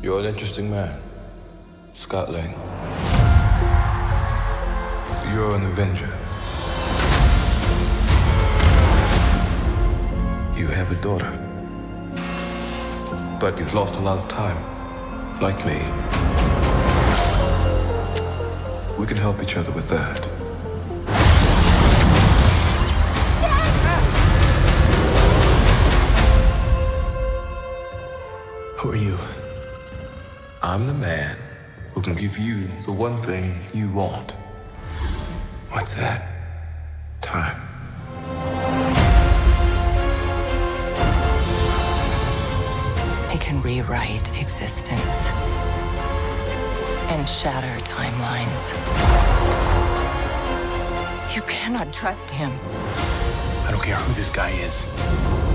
You're an interesting man, Scott Lang. You're an Avenger. You have a daughter. But you've lost a lot of time, like me. We can help each other with that. Who are you? I'm the man who can give you the one thing you want. What's that? Time. It can rewrite existence and shatter timelines. You cannot trust him. I don't care who this guy is.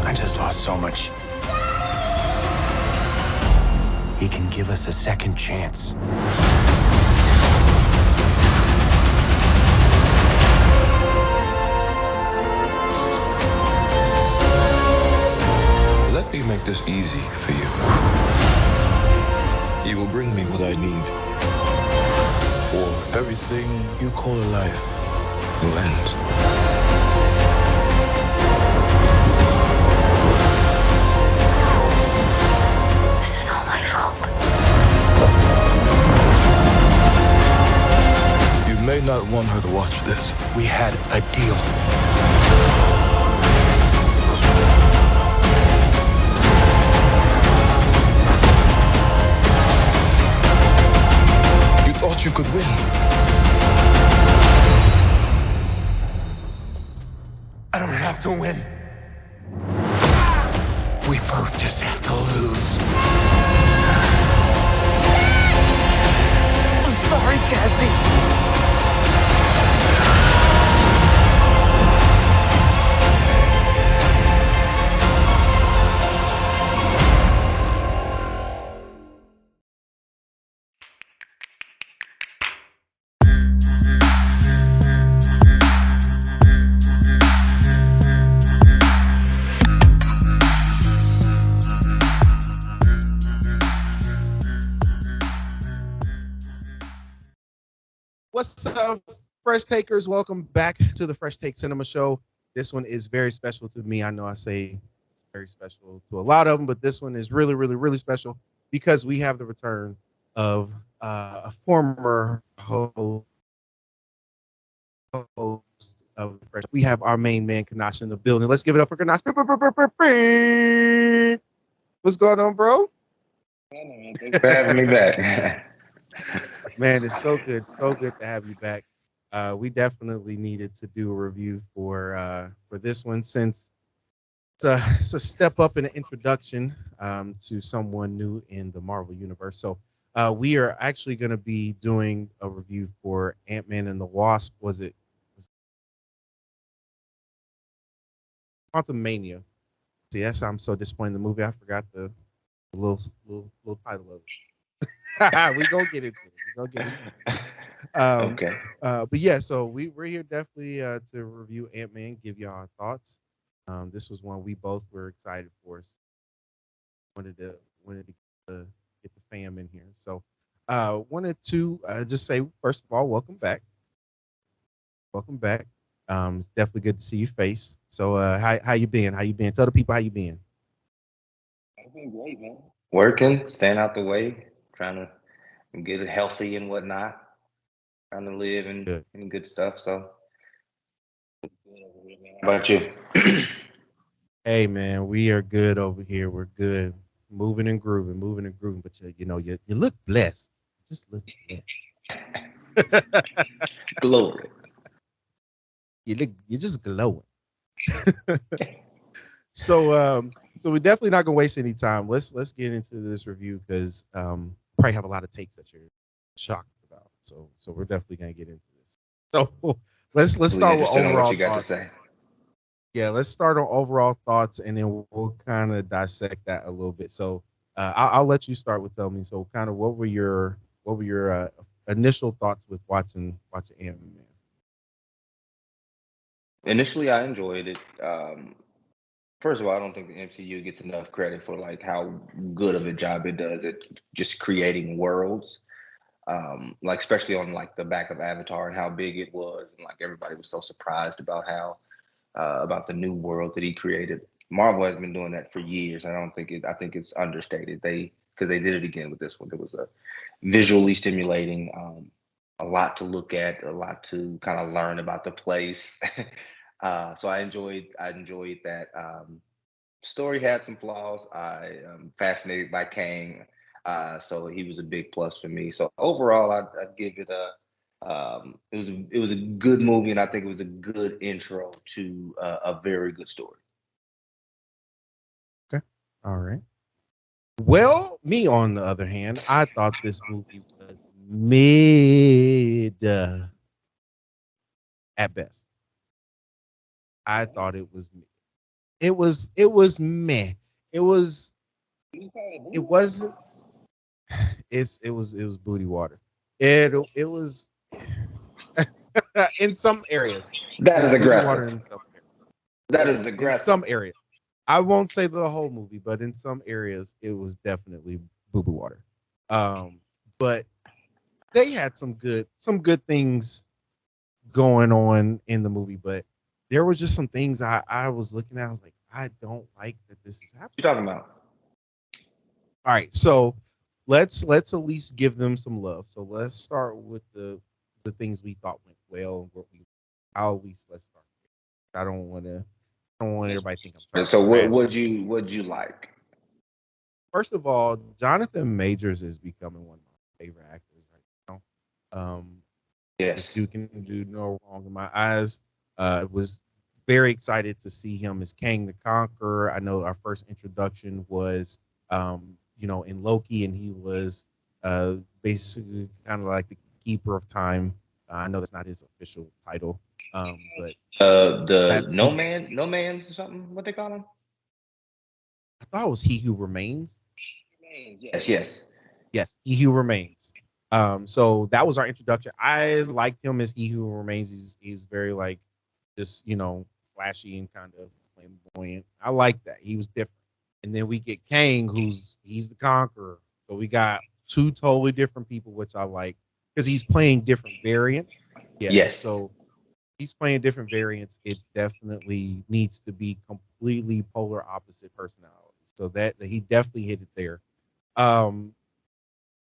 I just lost so much. He can give us a second chance. Let me make this easy for you. You will bring me what I need, or everything you call a life will end. This is all my fault. You may not want her to watch this. We had a deal. You thought you could win. I don't have to win. We both just have to lose. I'm sorry, Cassie. What's up, Fresh Takers? Welcome back to the Fresh Take Cinema Show. This one is very special to me. I know I say it's very special to a lot of them, but this one is really, really, really special because we have the return of a former host of Fresh. We have our main man, Kanash, in the building. Let's give it up for Kanash. What's going on, bro? Thanks for having me back. Man, it's so good to have you back. We definitely needed to do a review for this one since it's a step up in the introduction to someone new in the Marvel universe. So we are actually going to be doing a review for Ant-Man and the Wasp. Was it Quantumania? See, that's I'm so disappointed in the movie. I forgot the little title of it. We gonna get into it. Okay. But yeah, so we're here definitely to review Ant-Man, give y'all our thoughts. This was one we both were excited for. So wanted to get the fam in here. So wanted to just say first of all, welcome back. Welcome back. It's definitely good to see your face. So how you been? How you been? Tell the people how you been. I've been great, man. Working, staying out the way, trying to get healthy and whatnot, trying to live Good. and good stuff. So, how about you? Hey man, we are good over here. We're good. Moving and grooving. But you look blessed. Just look blessed. Glory. You're just glowing. So we're definitely not gonna waste any time. Let's get into this review because probably have a lot of takes that you're shocked about. So we're definitely gonna get into this. So let's start with Interested in overall what you got thoughts. to say. Yeah, let's start on overall thoughts and then we'll kind of dissect that a little bit. So I'll let you start with telling me. So kind of what were your initial thoughts with watching Ant-Man? Initially, I enjoyed it. First of all, I don't think the MCU gets enough credit for like how good of a job it does at just creating worlds. Like especially on like the back of Avatar and how big it was, and like everybody was so surprised about how about the new world that he created. Marvel has been doing that for years. I don't think it. I think it's understated. Because they did it again with this one. It was a visually stimulating, a lot to look at, a lot to kind of learn about the place. So I enjoyed that. Story had some flaws. I am fascinated by Kang, so he was a big plus for me. So overall, I'd give it a. It was a good movie, and I think it was a good intro to a very good story. Okay. All right. Well, me on the other hand, I thought this movie was mid at best. I thought it was mid. It was meh. It was it wasn't it was booty water. It was in some areas. It That was is booty water aggressive. in some areas. That Yeah, is in aggressive. some areas. I won't say the whole movie, but in some areas it was definitely boo boo water. Um, but they had some good things going on in the movie, but there was just some things I was looking at. I was like, I don't like that this is You happening. talking about? All right, so let's at least give them some love. So let's start with the things we thought went well and what we. I'll at least let's start. I don't want everybody to think I'm trying to So what trash. would you like? First of all, Jonathan Majors is becoming one of my favorite actors right now. This Yes. dude can do no wrong in my eyes. Was very excited to see him as Kang the Conqueror. I know our first introduction was, in Loki, and he was basically kind of like the Keeper of Time. I know that's not his official title, but The that he, no man's or something. What they call him? I thought it was He Who Remains. Yes, yes. Yes, He Who Remains. So that was our introduction. I liked him as He Who Remains. He's very like just flashy and kind of flamboyant. I like that. He was different. And then we get Kang, he's the conqueror. So we got two totally different people, which I like because he's playing different variants. Yeah. Yes. So he's playing different variants. It definitely needs to be completely polar opposite personalities. So that he definitely hit it there. Um,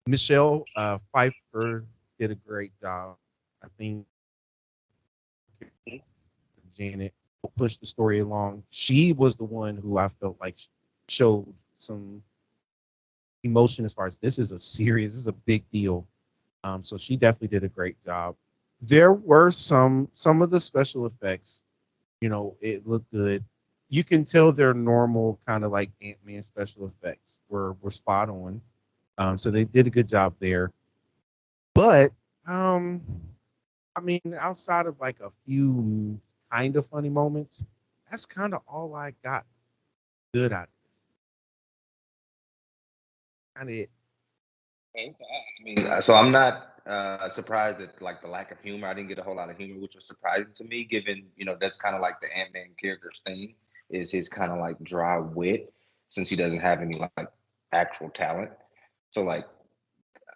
Michelle Pfeiffer did a great job. I think Janet pushed the story along. She was the one who I felt like showed some emotion as far as this is a big deal. So she definitely did a great job. There were some of the special effects, it looked good. You can tell their normal kind of like Ant-Man special effects were spot on. So they did a good job there. But um, I mean, outside of like a few kind of funny moments, that's kind of all I got good out of this. Kind of it. Okay, I mean, so I'm not surprised at like the lack of humor. I didn't get a whole lot of humor, which was surprising to me, given that's kind of like the Ant Man character's thing is his kind of like dry wit, since he doesn't have any like actual talent. So like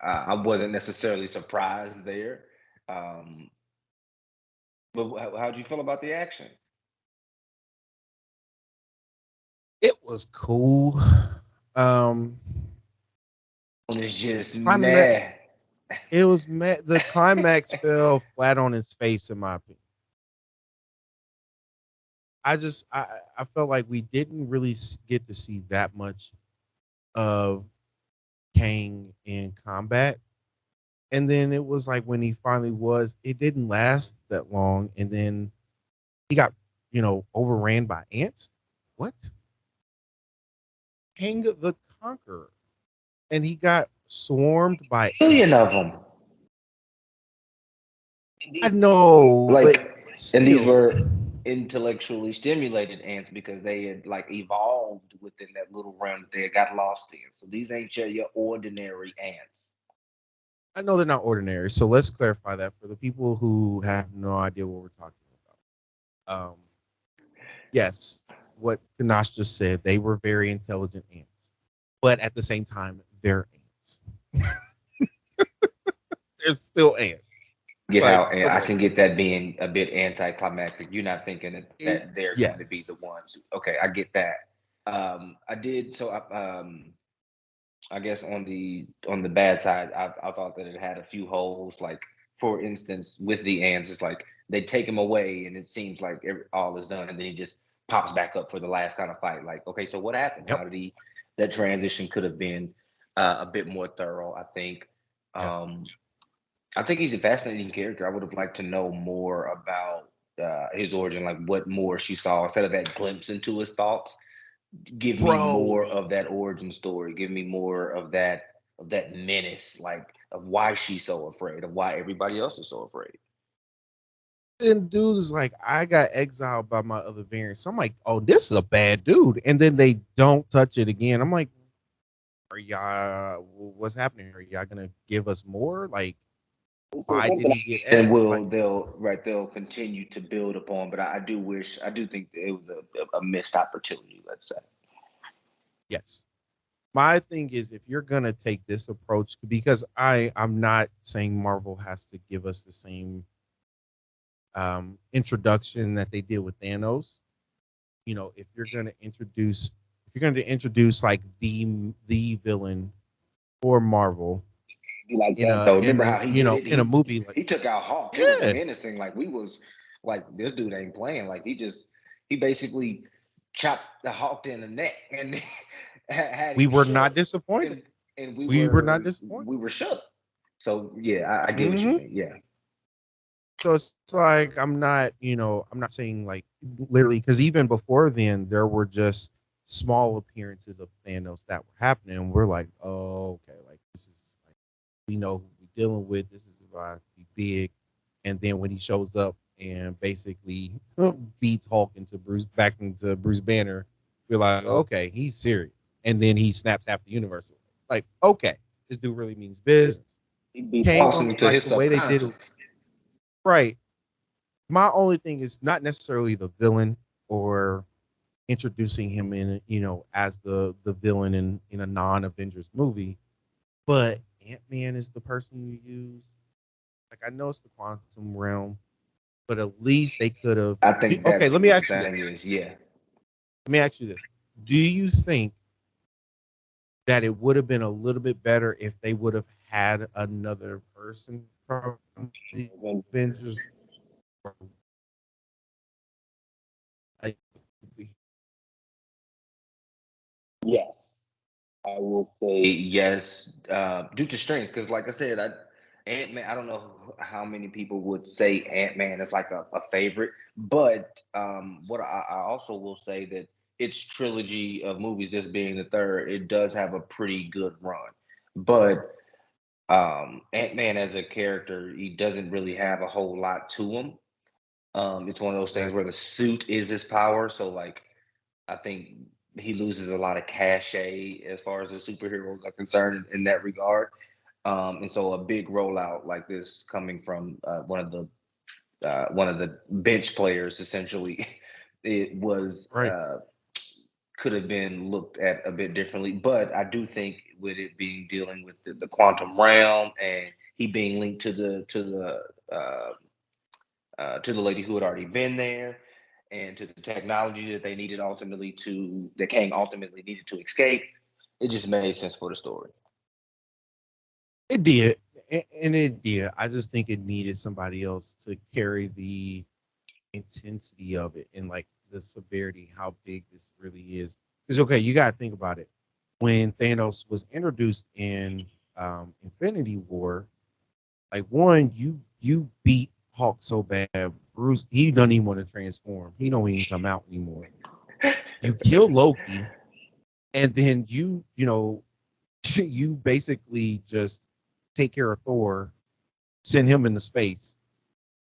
I wasn't necessarily surprised there. Um, but how'd you feel about the action? It was cool. Um, It's just climax, meh. the climax fell flat on his face in my opinion. I felt like we didn't really get to see that much of Kang in combat. And then it was like when he finally was, it didn't last that long. And then he got, overran by ants. What? Kang the Conqueror. And he got swarmed by Billion ants. of them. I know, but Like, and these still. were intellectually stimulated ants because they had like evolved within that little realm that they had got lost in. So these ain't your ordinary ants. I know they're not ordinary. So let's clarify that for the people who have no idea what we're talking about. Yes, what Kanash just said. They were very intelligent ants, but at the same time, they're ants. They're still ants. Get Like, how, and come I on. can get that being a bit anticlimactic. You're not thinking that they're going to be Yes. the ones. Okay, I get that. I did so. I guess on the bad side, I thought that it had a few holes. Like for instance, with the ants, it's like they take him away, and it seems like all is done, and then he just pops back up for the last kind of fight. Like, okay, so what happened? Yep. How did he? That transition could have been a bit more thorough. Yeah. Um, I think he's a fascinating character. I would have liked to know more about his origin, like what more she saw instead of that glimpse into his thoughts. Give me Bro. more of that origin story. Give me more of that menace, like of why she's so afraid, of why everybody else is so afraid. And dude is like, I got exiled by my other variants. So I'm like, oh, this is a bad dude. And then they don't touch it again. I'm like, are y'all, what's happening? Are y'all gonna give us more? Like, So why did something he get and like? they'll continue to build upon, but I do think that it was a missed opportunity. Let's say. Yes. My thing is, if you're gonna take this approach, because I'm not saying Marvel has to give us the same introduction that they did with Thanos. You know, if you're gonna introduce like the villain for Marvel Be like that though. Remember how he did it? in a movie, like, He took out Hawk. It was yeah, menacing. Like we was like this dude ain't playing. Like he basically chopped the Hawk in the neck and had we him were not shook. disappointed. And We were not disappointed. we were shook. So yeah, I get what you Hmm. mean. Yeah. So it's like I'm not saying like literally, because even before then there were just small appearances of Thanos that were happening, and we're like, oh, okay, like this is like we know who we're dealing with. This is about to be big. And then when he shows up and basically beats Hulk into Bruce Banner, we're like, okay, he's serious. And then he snaps half the universe. Like, okay, this dude really means business. He beats Came Hawks on into like his the way they did it, subconscious. right. My only thing is not necessarily the villain or introducing him in, as the villain in a non-Avengers movie, but Ant-Man is the person you use. Like, I know it's the quantum realm, but at least they could have. I think Okay, that's let me what the ask you thing this. is. Yeah. Let me ask you this. Do you think that it would have been a little bit better if they would have had another person from the Avengers? Like, Yes. I will say yes, due to strength, because like I said, Ant Man. I don't know how many people would say Ant Man is like a favorite, but what I also will say that its trilogy of movies, this being the third, it does have a pretty good run. But Ant Man as a character, he doesn't really have a whole lot to him. It's one of those things right, where the suit is his power, so like I think he loses a lot of cachet as far as the superheroes are concerned in that regard. And so a big rollout like this coming from one of the bench players, essentially, it was right. could have been looked at a bit differently. But I do think with it being dealing with the quantum realm and he being linked to the lady who had already been there and to the technology that they needed ultimately to that Kang ultimately needed to escape. It just made sense for the story. It did, and it did. I just think it needed somebody else to carry the intensity of it and like the severity, how big this really is. Because okay, you got to think about it. When Thanos was introduced in Infinity War, like one, you beat Hulk so bad, Bruce he doesn't even want to transform. He don't even come out anymore. You kill Loki, and then you basically just take care of Thor, send him into space.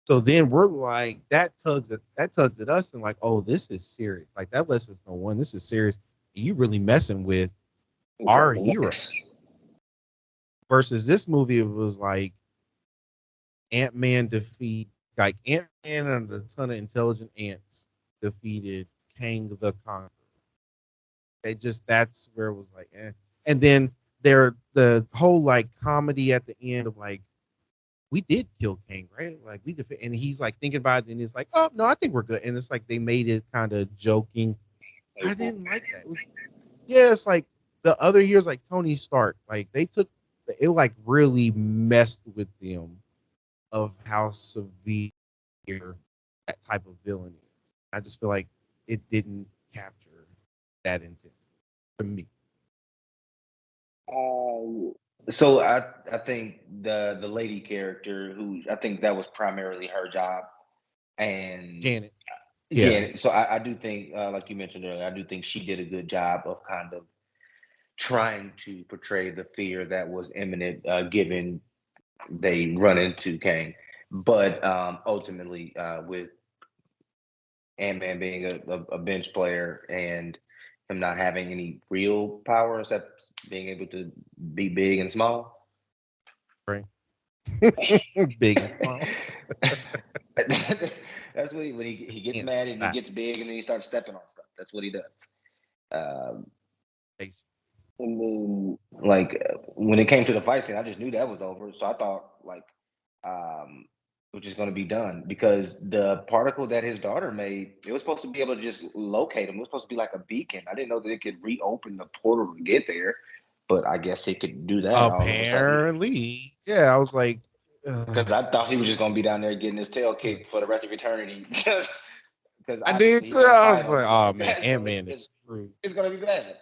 So then we're like that tugs at us and like, oh, this is serious. Like that lets us know one, this is serious. You really messing with our hero. Versus this movie, it was like Ant-Man defeat like Ant-Man and a ton of intelligent ants defeated Kang the Conqueror. That's where it was like, eh. And then the whole like comedy at the end of like, we did kill Kang, right? Like and he's like thinking about it, and it's like, oh no, I think we're good. And it's like they made it kind of joking. I didn't like that. It's like the other years, like Tony Stark, like they took it, like really messed with them of how severe that type of villain is. I just feel like it didn't capture that intensity for me. So I think the lady character, who I think that was primarily her job, and Janet, yeah, yeah, so I do think, like you mentioned earlier, I do think she did a good job of kind of trying to portray the fear that was imminent, given they run into Kang. But ultimately, with Ant-Man being a bench player and him not having any real power except being able to be big and small. right. Big and small. That's what when he gets And mad and he fat. gets big and then he starts stepping on stuff. That's what he does. Um, Face. and then, like when it came to the fight scene, I just knew that was over. So I thought like it was just going to be done because the particle that his daughter made, it was supposed to be able to just locate him. It was supposed to be like a beacon. I didn't know that it could reopen the portal to get there, but I guess it could do that all of a sudden. Apparently, yeah. I was like, Because I thought he was just going to be down there getting his tail kicked for the rest of eternity. Because I did. obviously he So can't I fight was like, him. oh man, So Ant Man is screwed. it's going to be bad.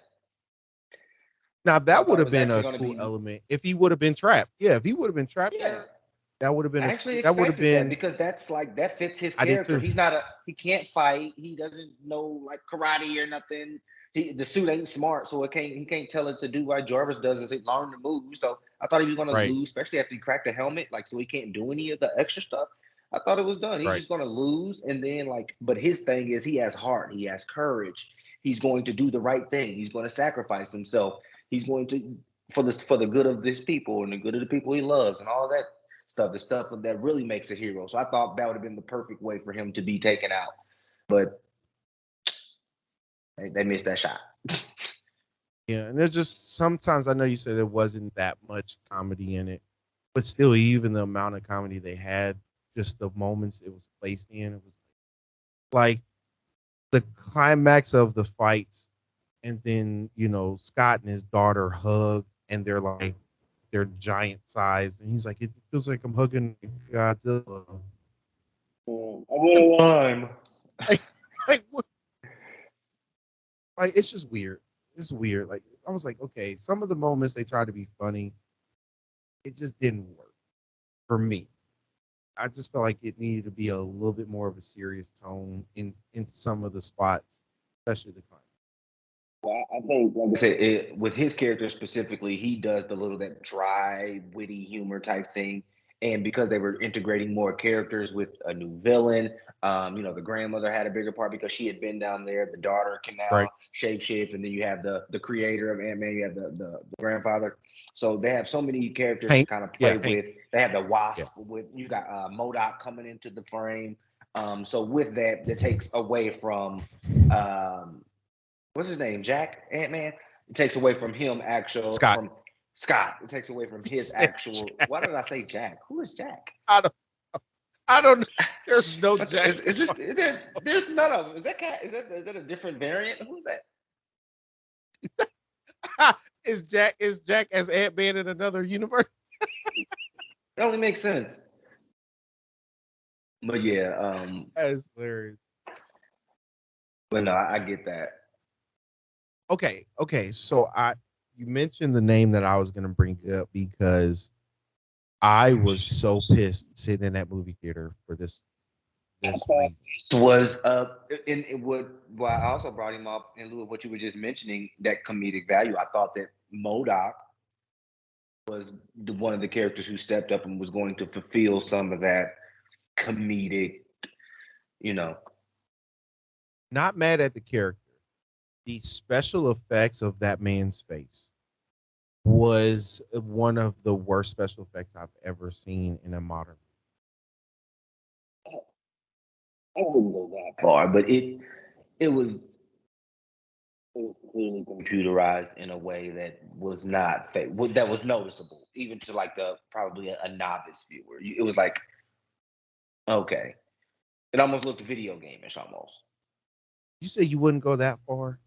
Now So I that would thought it have was been actually a going to cool be, element if he would have been trapped. Yeah, if he would have been trapped yeah. there, that would have been I actually that would have expected that been. because that's like that fits his I did character. too. He can't fight. He doesn't know like karate or nothing. The suit ain't smart, so he can't tell it to do what Jarvis does and say learn to move. So I thought he was gonna Right, lose, especially after he cracked the helmet, like so he can't do any of the extra stuff. I thought it was done. He's right. just gonna lose, and then like, but his thing is he has heart, he has courage. He's going to do the right thing. He's going to sacrifice himself. He's going to for the good of this people and the good of the people he loves and all that stuff, the stuff that really makes a hero. So I thought that would have been the perfect way for him to be taken out. But they missed that shot. Yeah, and there's just sometimes I know you said there wasn't that much comedy in it, but still, even the amount of comedy they had, just the moments it was placed in, it was like the climax of the fights, and then Scott and his daughter hug, and they're giant size, and he's like, it feels like I'm hugging Godzilla. I want a lime. Like, like what? Like it's just weird. It's weird. Like I was like, okay, some of the moments they tried to be funny, it just didn't work for me. I just felt like it needed to be a little bit more of a serious tone in some of the spots, especially the climax. Well, I think, like I said, with his character specifically, he does the little that dry, witty humor type thing. And because they were integrating more characters with a new villain, the grandmother had a bigger part because she had been down there. The daughter can now Right. shapeshift, and then you have the creator of Ant-Man, you have the grandfather. So they have so many characters to Hank. kind of play Yeah, Hank. with. They have the Yeah. Wasp with you got MODOK coming into the frame. So with that takes away from what's his name? Jack Ant-Man. It takes away from him Scott. from Scott. It takes away from his Said actual. Jack. Why did I say Jack? Who is Jack? I don't know. There's no What's, Jack. there's none of them. Is that cat? Is that a different variant? Who's that? Is Jack as Ant-Man in another universe? It only makes sense. But yeah, That's hilarious. but no, I get that. Okay. So you mentioned the name that I was gonna bring up because I was so pissed sitting in that movie theater for this reason. Was and it would. Well, I also brought him up in lieu of what you were just mentioning, that comedic value. I thought that MODOK was one of the characters who stepped up and was going to fulfill some of that comedic, you know. Not mad at the character. The special effects of that man's face was one of the worst special effects I've ever seen in a modern I wouldn't go that far, but it was It was clearly computerized in a way that was not fake, that was noticeable, even to like the probably a novice viewer. It was like, okay, it almost looked video game-ish almost. You say you wouldn't go that far?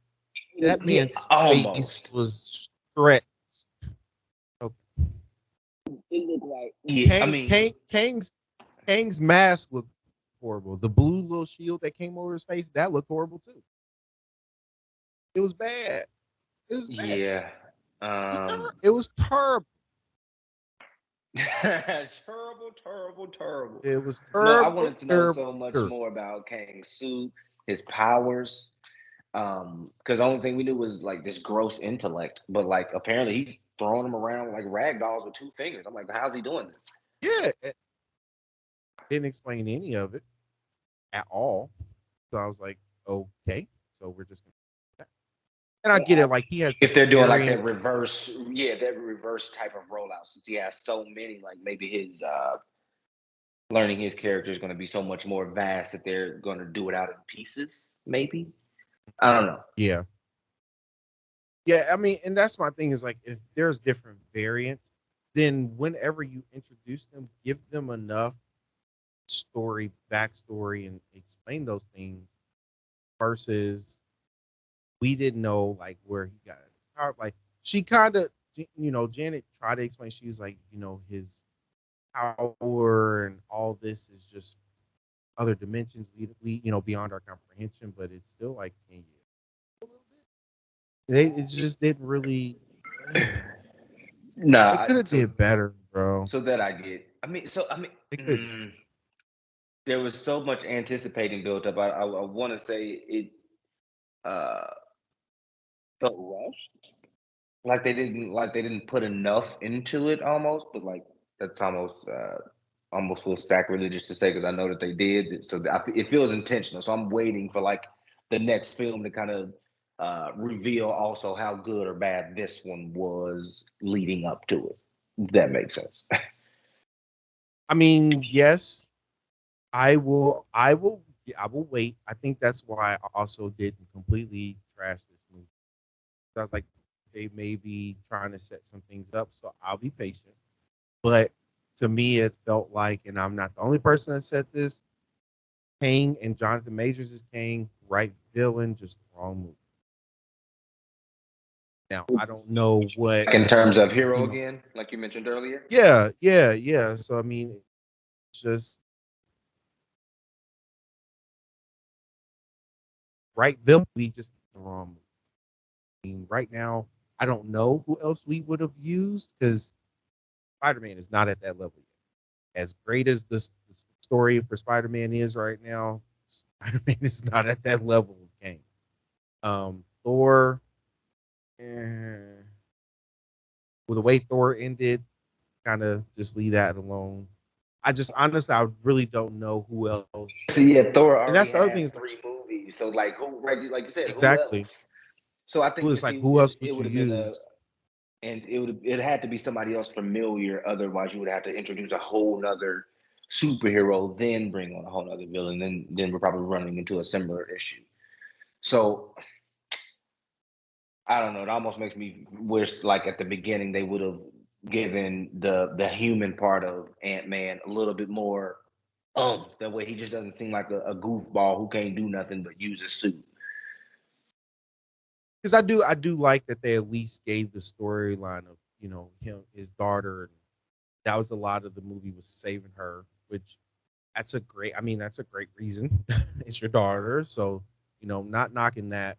That Yeah, man's face almost. was stretched. Okay. It looked like, yeah. I mean, Kang's mask looked horrible. The blue little shield that came over his face, that looked horrible too. It was bad. It was bad. yeah. It was terrible. Terrible. It was No, I terrible, wanted to know terrible, so much terrible. more about Kang's suit, his powers. Because the only thing we knew was like this gross intellect, but like apparently he's throwing them around like rag dolls with 2 fingers. I'm like, how's he doing this? Yeah, it didn't explain any of it at all. So I was like, okay, so we're just gonna do that. And I get it, like he has If they're doing like that variants. reverse, yeah, that reverse type of rollout, since he has so many, like maybe his learning his character is going to be so much more vast that they're going to do it out in pieces. Maybe, I don't know. Yeah. Yeah, I mean, and that's my thing is like if there's different variants, then whenever you introduce them, give them enough backstory, and explain those things versus we didn't know like where he got it. Like she kind of, Janet tried to explain. She was like, his power and all this is just other dimensions we beyond our comprehension, but it's still like, can you a little bit? It just didn't really. Nah, They could have did better, bro. so that I get. I mean, They could. there was so much anticipating built up. I want to say it uh, felt rushed, like they didn't put enough into it almost, but like that's almost feels sacrilegious to say because I know that they did. So it feels intentional. So I'm waiting for like the next film to kind of reveal also how good or bad this one was leading up to it. If that makes sense. I mean, yes, I will. I will wait. I think that's why I also didn't completely trash this movie. I was like, they may be trying to set some things up, so I'll be patient. But to me, it felt like, and I'm not the only person that said this, Kang and Jonathan Majors is Kang, right villain, just wrong movie. Now, I don't know what In terms of hero again, like you mentioned earlier. Yeah. So I mean, it's just right villain, we just the wrong movie. I mean, right now, I don't know who else we would have used because Spider-Man is not at that level yet. As great as this story for Spider-Man is right now, Spider-Man is not at that level of game. Thor, well, the way Thor ended, kind of just leave that alone. I just honestly, I really don't know who else. So yeah, Thor And already that's the other thing had is 3 movies. So like who, right, like you said, who exactly else? So I who think is this like who else it would you would have been use? and it had to be somebody else familiar. Otherwise, you would have to introduce a whole nother superhero, then bring on a whole nother villain. Then we're probably running into a similar issue. So I don't know. It almost makes me wish, like at the beginning, they would have given the human part of Ant-Man a little bit more. That way he just doesn't seem like a goofball who can't do nothing but use a suit. Because I do like that they at least gave the storyline of him, his daughter, and that was a lot of the movie was saving her, which that's a great. I mean, that's a great reason. It's your daughter, so not knocking that.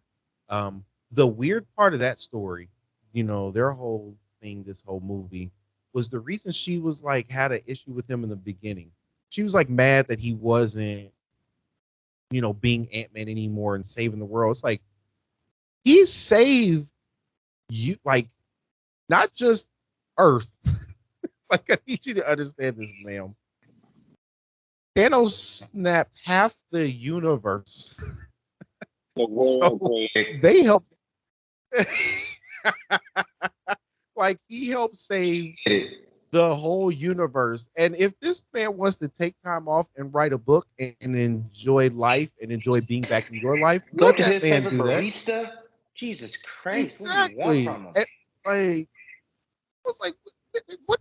The weird part of that story, their whole thing, this whole movie, was the reason she was like had an issue with him in the beginning. She was like mad that he wasn't, being Ant-Man anymore and saving the world. It's like he saved you, like not just Earth. Like I need you to understand this, ma'am. Thanos snapped half the universe. So they helped. Like he helped save the whole universe. And if this man wants to take time off and write a book and enjoy life and enjoy being back in your life, Go let to that his man favorite do that. barista. Jesus Christ, what do you want Exactly. from him? Like, I was like, what?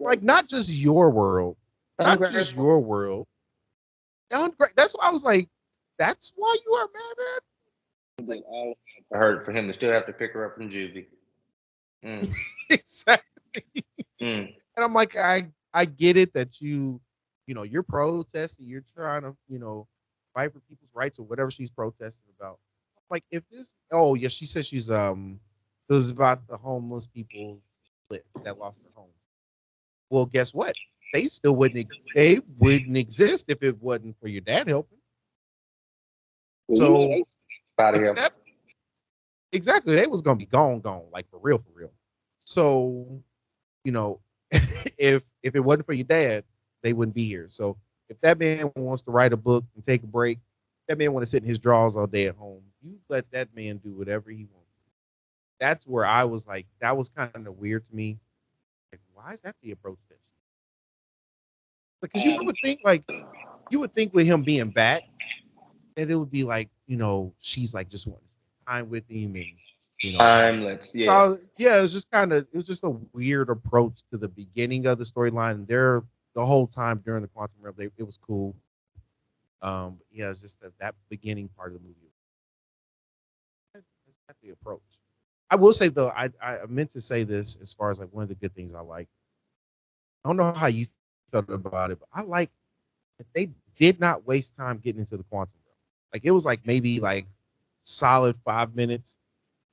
Like, not just your world, not just your world. That's why I was like, that's why you are mad at. Like, All hurt for him to still have to pick her up from juvie. exactly. Mm. And I'm like, I get it that you're protesting, you're trying to, fight for people's rights or whatever she's protesting about. Like, if this, oh yeah, she said it was about the homeless people that lost their homes. Well, guess what? They wouldn't exist if it wasn't for your dad helping. So Out of if him. that exactly, they was gonna be gone, like for real, for real. So, you know, if it wasn't for your dad, they wouldn't be here. So if that man wants to write a book and take a break, that man want to sit in his drawers all day at home. You let that man do whatever he wants. That's where I was like, that was kind of weird to me. Like, why is that the approach that she? Because you would think with him being back that it would be like, she's like just wanting to spend time with him and Timeless, yeah. yeah, it was just a weird approach to the beginning of the storyline. There, the whole time during the Quantum Realm, it was cool. But yeah, it's just that beginning part of the movie. That's not the approach. I will say though, I meant to say this as far as like one of the good things I like. I don't know how you felt about it, but I like that they did not waste time getting into the Quantum Realm. Like it was like maybe like solid 5 minutes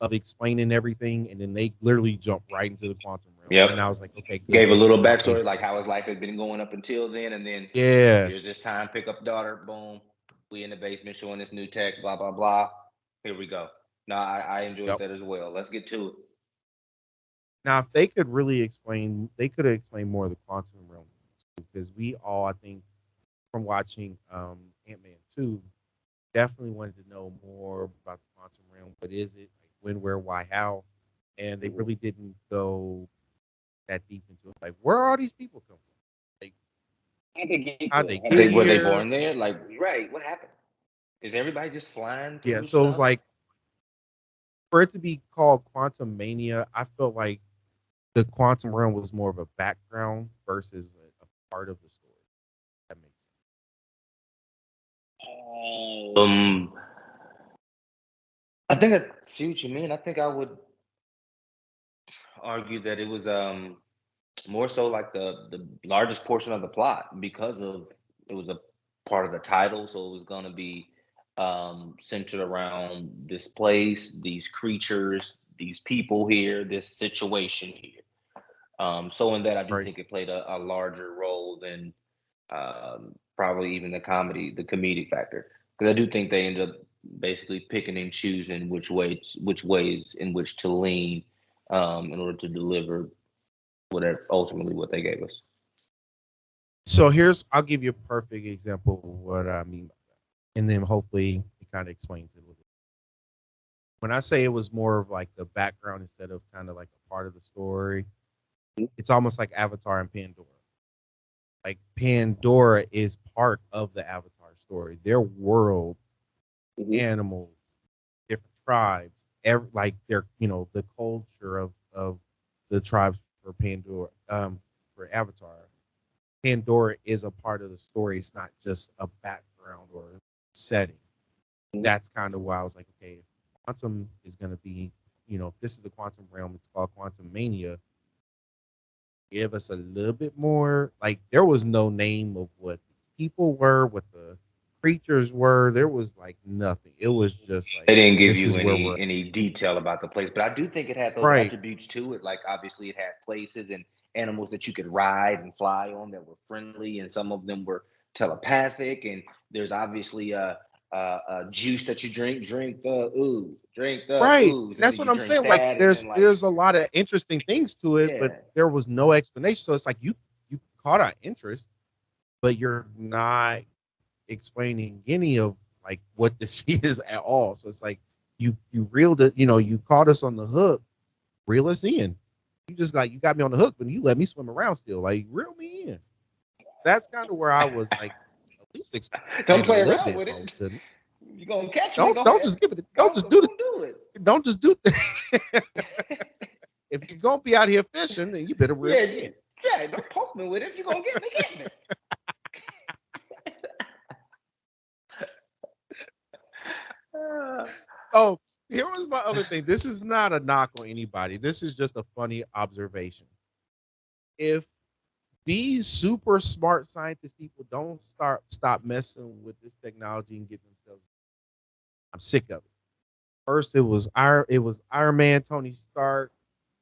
of explaining everything, and then they literally jumped right into the Quantum Realm. Yep. And I was like, okay, good. Gave a little backstory, like how his life had been going up until then, and then here's this time, pick up daughter, boom. We in the basement showing this new tech, blah blah blah. Here we go. No, I enjoyed that as well. Let's get to it. Now, if they could really explain, they could have explained more of the Quantum Realm, because we all, I think, from watching Ant-Man 2, definitely wanted to know more about the Quantum Realm. What is it? Like when, where, why, how? And they really didn't go that deep into it. Like, where are all these people come from? Like, how they get here? Were they born there? Like, right? What happened? Is everybody just flying through? Yeah, so it was like, for it to be called Quantumania, I felt like the Quantum Realm was more of a background versus a part of the story. That makes sense. I think I see what you mean. I think I would argue that it was more so like the largest portion of the plot, because of it was a part of the title, so it was going to be centered around this place, these creatures, these people here, this situation here. So in that, I do think it played a larger role than probably even the comedic factor, because I do think they ended up basically picking and choosing which ways in which to lean in order to deliver whatever ultimately what they gave us. So I'll give you a perfect example of what I mean by that, and then hopefully it kind of explains it a little bit. When I say it was more of like the background instead of kind of like a part of the story, it's almost like Avatar and Pandora. Like Pandora is part of the Avatar story. Their world, animals, different tribes, like their the culture of the tribes for Pandora, for Avatar. Pandora is a part of the story. It's not just a background or setting. That's kind of why I was like, okay, if Quantum is going to be, if this is the Quantum Realm, it's called Quantumania. Give us a little bit more. Like there was no name of what people were, what the creatures were. There was like nothing. It was just like they didn't give you any detail about the place, but I do think it had those attributes to it. Like obviously it had places and animals that you could ride and fly on that were friendly, and some of them were telepathic. And there's obviously a juice that you drink the ooze, ooze. That's what I'm saying. Like there's a lot of interesting things to it, but there was no explanation. So it's like you caught our interest, but you're not explaining any of like what this is at all. So it's like you reeled it, you caught us on the hook, reel us in. You just like, you got me on the hook, but you let me swim around still. Like reel me in. That's kind of where I was like, at least don't play around with it. You gonna catch me? Go Don't ahead. just give it. Go, Don't just do go do it. it. Don't just do. If you're gonna be out here fishing, then you better reel Yeah, it in. yeah. Don't poke me with it. If you're gonna get me, get me. Oh, here was my other thing. This is not a knock on anybody. This is just a funny observation. If these super smart scientist people don't stop messing with this technology and get themselves, I'm sick of it. First, it was Iron Man, Tony Stark.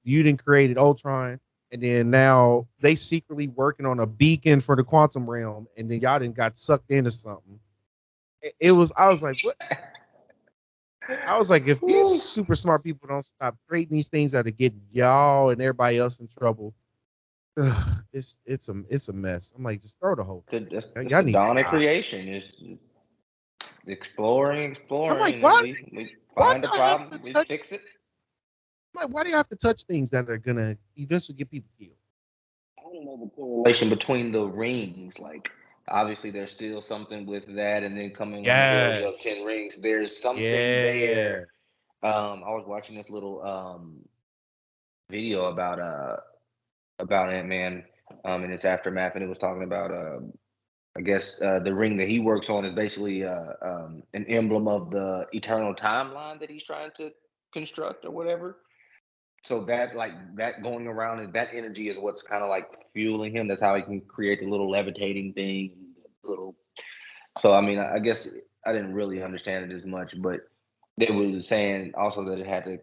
You didn't create Ultron, and then now they secretly working on a beacon for the quantum realm, and then y'all didn't got sucked into something. It was. I was like, what? I was like, if these super smart people don't stop creating these things that are getting y'all and everybody else in trouble, it's a mess. I'm like, just throw the whole thing. It's Y'all the need to dawn of stop. creation. It's exploring, I'm like, and then we why find do the I have problem, to we touch? fix it. I'm like, why do you have to touch things that are gonna eventually get people killed? I don't know the correlation between the rings. Like, obviously, there's still something with that, and then coming when the area of 10 Yes. rings, there's something Yeah. there. I was watching this little video about Ant-Man and its aftermath, and it was talking about I guess the ring that he works on is basically an emblem of the eternal timeline that he's trying to construct or whatever. So that like that going around and that energy is what's kind of like fueling him. That's how he can create the little levitating thing, little. So I mean, I guess I didn't really understand it as much, but they were saying also that it had to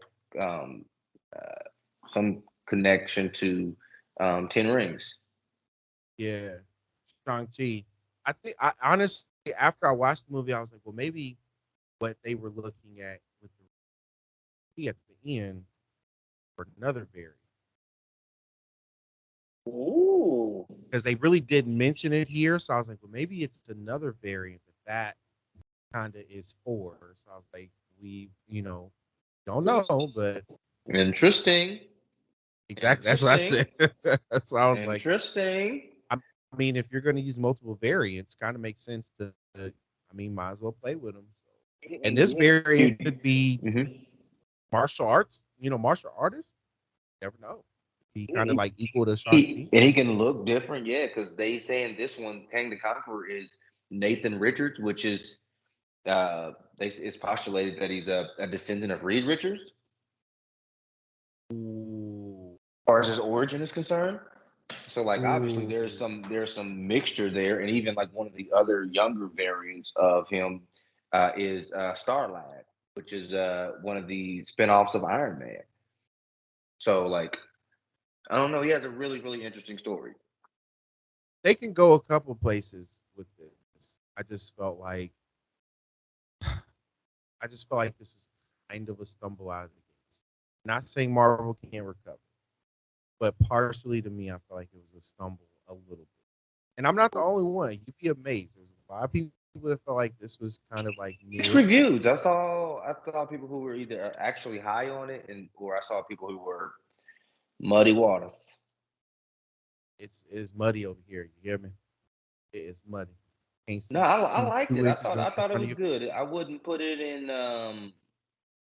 some connection to Ten Rings. Yeah. Shang-Chi. I think I honestly after I watched the movie, I was like, well, maybe what they were looking at with the at the end for another variant. Ooh. Because they really didn't mention it here. So I was like, well, maybe it's another variant that kind of is for. So I was like, we, don't know, but Interesting. exactly that's what I Interesting. said. So I was like, Interesting. I mean, if you're going to use multiple variants, kind of makes sense I mean, might as well play with them. So. And this variant could be Mhm. martial arts, martial artists. You never know. Be kind of like equal to He Shang-Chi. and he can look different, yeah, because they saying this one, Kang the Conqueror, is Nathan Richards, which is it's postulated that he's a descendant of Reed Richards, Ooh. or as his origin is concerned. So like obviously Ooh. there's some mixture there, and even like one of the other younger variants of him is Star Lad, which is one of the spinoffs of Iron Man. So like I don't know, he has a really really interesting story. They can go a couple places with this. I just felt like this was kind of a stumble out of the gates. Not saying Marvel can't recover, but partially to me, I feel like it was a stumble a little bit. And I'm not the only one. You'd be amazed. There's a lot of people that felt like this was kind of like Mixed mid. reviews. I saw people who were either actually high on it, and or I saw people who were muddy waters. It's muddy over here. You hear me? It's muddy. Can't No, see I two liked two it. inches I in thought it front of was you. good. I wouldn't put it in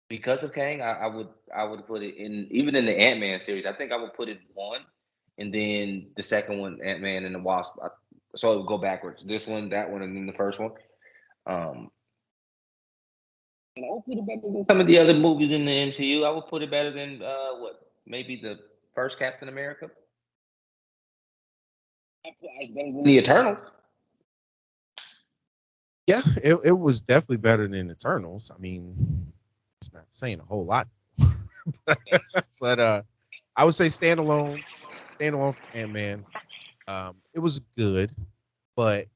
because of Kang. I would put it in even in the Ant Man series. I think I would put it one, and then the second one, Ant Man and the Wasp. So it would go backwards. This one, that one, and then the first one. Um, and I would put it better than some of the other movies in the MCU. I would put it better than what maybe the first Captain America. It's better than the Eternals. Yeah, it was definitely better than Eternals. I mean, it's not saying a whole lot, but I would say standalone for Ant Man. It was good, but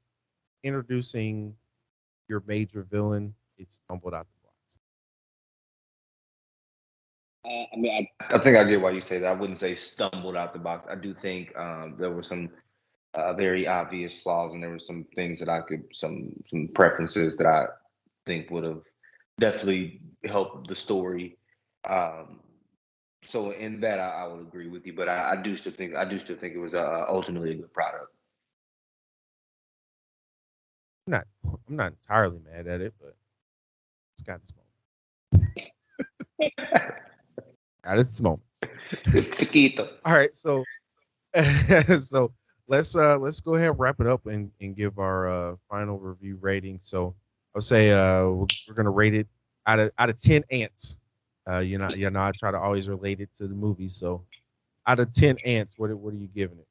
introducing your major villain, it stumbled out the blocks. I mean, I think I get why you say that. I wouldn't say stumbled out the box. I do think there were some very obvious flaws, and there were some things that I could some preferences that I think would have definitely helped the story. Um, so in that, I would agree with you, but I do still think it was ultimately a good product. I'm not entirely mad at it, but It's got its moments. Got its moments. Chiquito. All right, so so let's go ahead and wrap it up and give our final review rating. So I'll say we're gonna rate it out of 10 ants. You know I try to always relate it to the movie. So out of 10 ants, what are you giving it?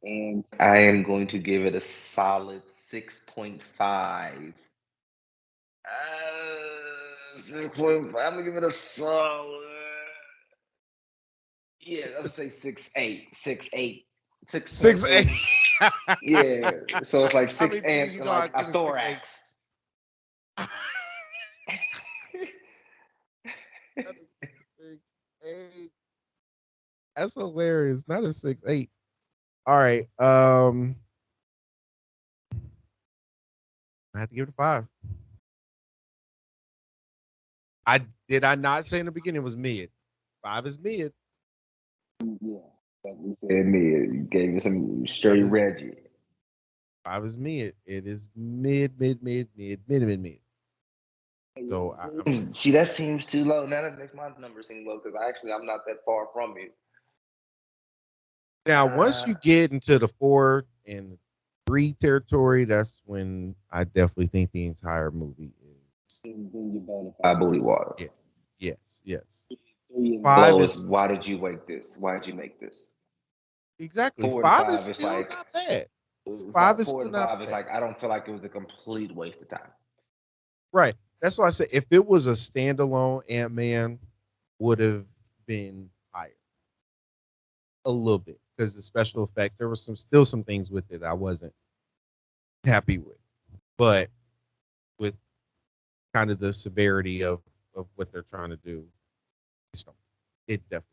And I am going to give it a solid 6.5. 6.5. I'm gonna give it a solid. Yeah, I'm gonna say 6.8. 6.8. 6.8. 6.8. Yeah. So it's like How six many people ants you and know are like a giving 6.8? thorax. That's hilarious. Not a 6.8. All right. I have to give it a 5. I not say in the beginning it was mid. 5 is mid. Yeah. Like we said, mid. You gave me some straight 5 is, Reggie. 5 is mid. It is mid. So See, that seems too low. Now that makes my number seem low because I'm not that far from you. now once you get into the 4 and 3 territory, that's when I definitely think the entire movie is. Booty water. Yeah. Yes. 5 5 is why did you make this? Why did you make this? exactly. 4 and 5 is 5 is still like not bad. 5 is 4 still and not 5 is bad. like I don't feel like it was a complete waste of time. Right. That's why I said if it was a standalone Ant-Man, would have been higher a little bit because the special effects. There was still some things with it I wasn't happy with, but with kind of the severity of what they're trying to do, it definitely.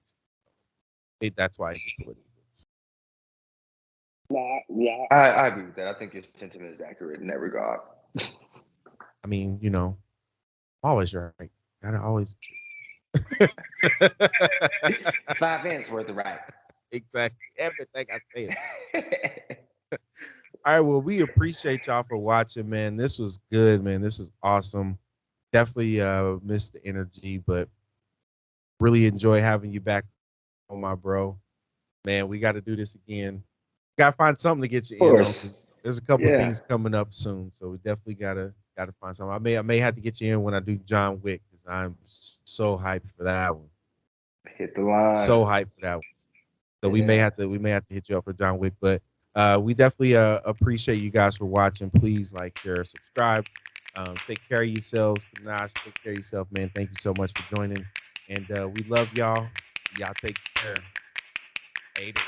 That's why it gets what it is. Yeah, I agree with that. I think your sentiment is accurate in that regard. I mean, always right. Gotta always. 5 ants worth of right. Exactly. Everything I said. All right. Well, we appreciate y'all for watching, man. This was good, man. This is awesome. Definitely missed the energy, but really enjoy having you back on, my bro. Man, we got to do this again. Got to find something to get you in on because there's a couple of things coming up soon. So we definitely gotta find something. I may have to get you in when I do John Wick because I'm so hyped for that one. Hit the line. So hyped for that one. So we may have to hit you up for John Wick, but we definitely appreciate you guys for watching. Please like, share, subscribe. Take care of yourselves. Kanaj, take care of yourself, man. Thank you so much for joining. And we love y'all. Y'all take care. Later.